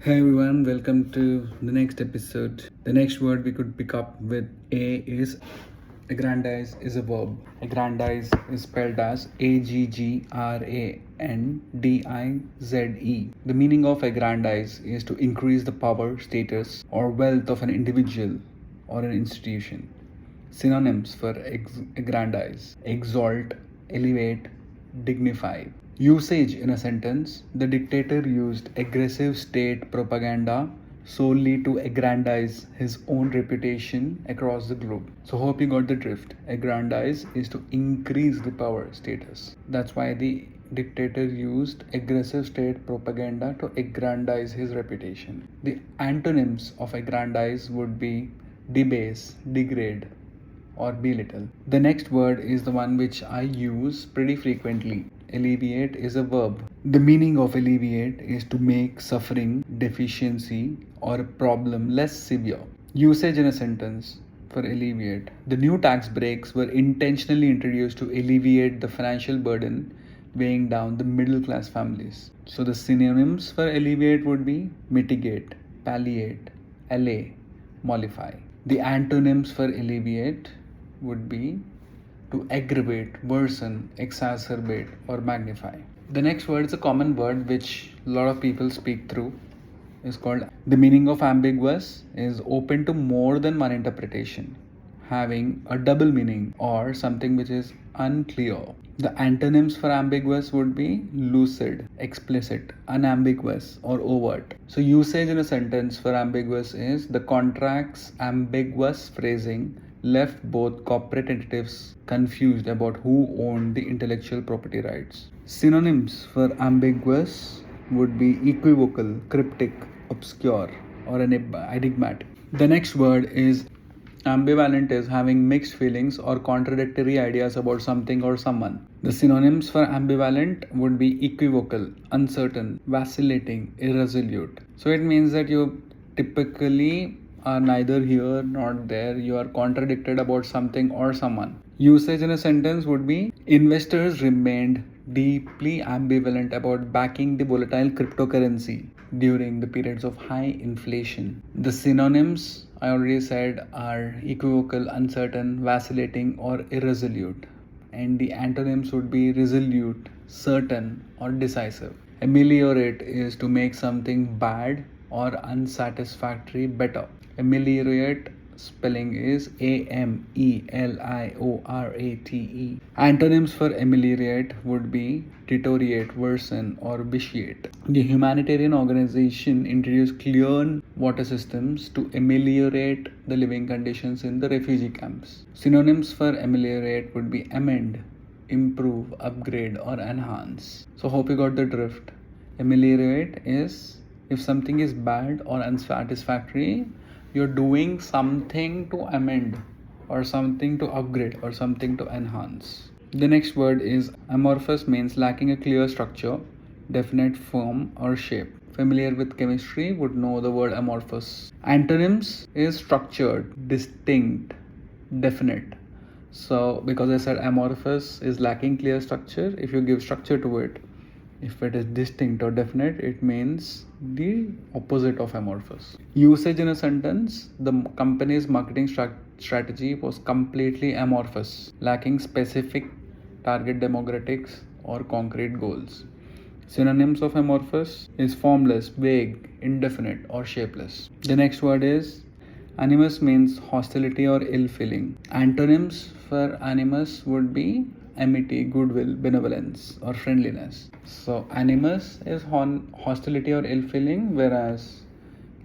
Hi everyone, welcome to the next episode. The next word we could pick up with A is aggrandize is a verb. Aggrandize is spelled as Aggranddize. The meaning of aggrandize is to increase the power, status, or wealth of an individual or an institution. Synonyms for aggrandize: exalt, elevate, dignify. Usage in a sentence: the dictator used aggressive state propaganda solely to aggrandize his own reputation across the globe. So, hope you got the drift. Aggrandize is to increase the power status. That's why the dictator used aggressive state propaganda to aggrandize his reputation. The antonyms of aggrandize would be debase, degrade, or belittle. The next word is the one which I use pretty frequently. Alleviate is a verb. The meaning of alleviate is to make suffering, deficiency, or a problem less severe. Usage in a sentence for alleviate: the new tax breaks were intentionally introduced to alleviate the financial burden weighing down the middle class families. So the synonyms for alleviate would be mitigate, palliate, allay, mollify. The antonyms for alleviate would be to aggravate, worsen, exacerbate, or magnify. The next word is a common word which a lot of people speak through. Is called the meaning of ambiguous is open to more than one interpretation, having a double meaning or something which is unclear. The antonyms for ambiguous would be lucid, explicit, unambiguous, or overt. So, usage in a sentence for ambiguous is the contract's ambiguous phrasing left both corporate entities confused about who owned the intellectual property rights. Synonyms for ambiguous would be equivocal, cryptic, obscure, or enigmatic. The next word is ambivalent is having mixed feelings or contradictory ideas about something or someone. The synonyms for ambivalent would be equivocal, uncertain, vacillating, irresolute. So it means that you typically are neither here nor there. You are contradicted about something or someone. Usage in a sentence would be investors remained deeply ambivalent about backing the volatile cryptocurrency during the periods of high inflation. The synonyms I already said are equivocal, uncertain, vacillating, or irresolute. And the antonyms would be resolute, certain, or decisive. Ameliorate is to make something bad or unsatisfactory better. Ameliorate spelling is Ameliorate. Antonyms for ameliorate would be deteriorate, worsen, or vitiate. The humanitarian organization introduced clean water systems to ameliorate the living conditions in the refugee camps. Synonyms for ameliorate would be amend, improve, upgrade, or enhance. So hope you got the drift. Ameliorate is if something is bad or unsatisfactory, you're doing something to amend or something to upgrade or something to enhance. The next word is amorphous, means lacking a clear structure, definite form, or shape. Familiar with chemistry would know the word amorphous. Antonyms is structured, distinct, definite. So because I said amorphous is lacking clear structure, if you give structure to it, if it is distinct or definite, it means the opposite of amorphous. Usage in a sentence: the company's marketing strategy was completely amorphous, lacking specific target demographics or concrete goals. Synonyms of amorphous is formless, vague, indefinite, or shapeless. The next word is animus, means hostility or ill feeling. Antonyms for animus would be amity, goodwill, benevolence, or friendliness. So animus is hostility or ill feeling, whereas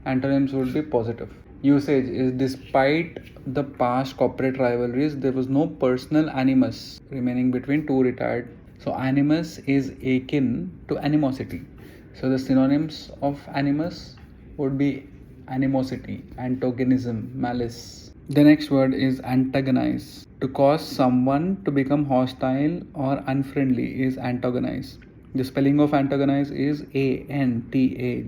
antonyms would be positive. Usage is despite the past corporate rivalries, there was no personal animus remaining between two retired. So animus is akin to animosity. So the synonyms of animus would be animosity, antagonism, malice. The next word is antagonize. To cause someone to become hostile or unfriendly is antagonize. The spelling of antagonize is Antagonize.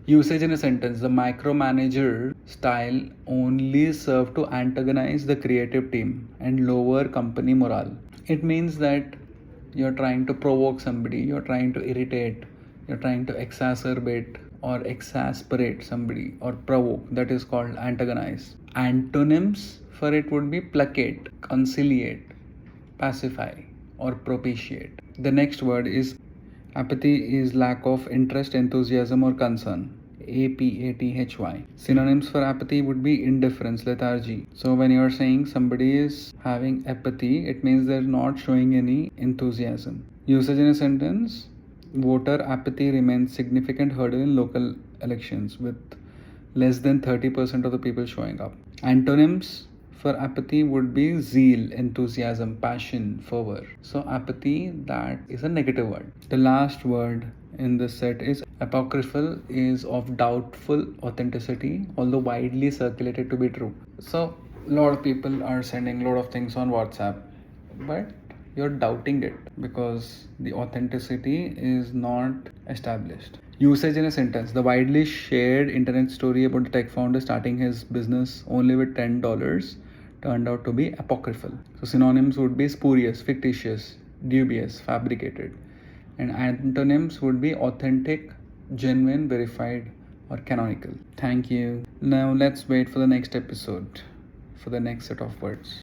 Usage in a sentence: the micromanager style only served to antagonize the creative team and lower company morale. It means that you're trying to provoke somebody, you're trying to irritate, you're trying to exacerbate or exasperate somebody or provoke, that is called antagonize. Antonyms for it would be placate, conciliate, pacify, or propitiate. The next word is apathy is lack of interest, enthusiasm, or concern. APATHY. Synonyms for apathy would be indifference, lethargy. So when you're saying somebody is having apathy, it means they're not showing any enthusiasm. Usage in a sentence: voter apathy remains significant hurdle in local elections with less than 30% of the people showing up. Antonyms for apathy would be zeal, enthusiasm, passion, fervor. So apathy, that is a negative word. The last word in this set is apocryphal, is of doubtful authenticity, although widely circulated to be true. So a lot of people are sending a lot of things on WhatsApp, but you're doubting it because the authenticity is not established. Usage in a sentence: the widely shared internet story about the tech founder starting his business only with $10 turned out to be apocryphal. So synonyms would be spurious, fictitious, dubious, fabricated. And antonyms would be authentic, genuine, verified, or canonical. Thank you. Now let's wait for the next episode for the next set of words.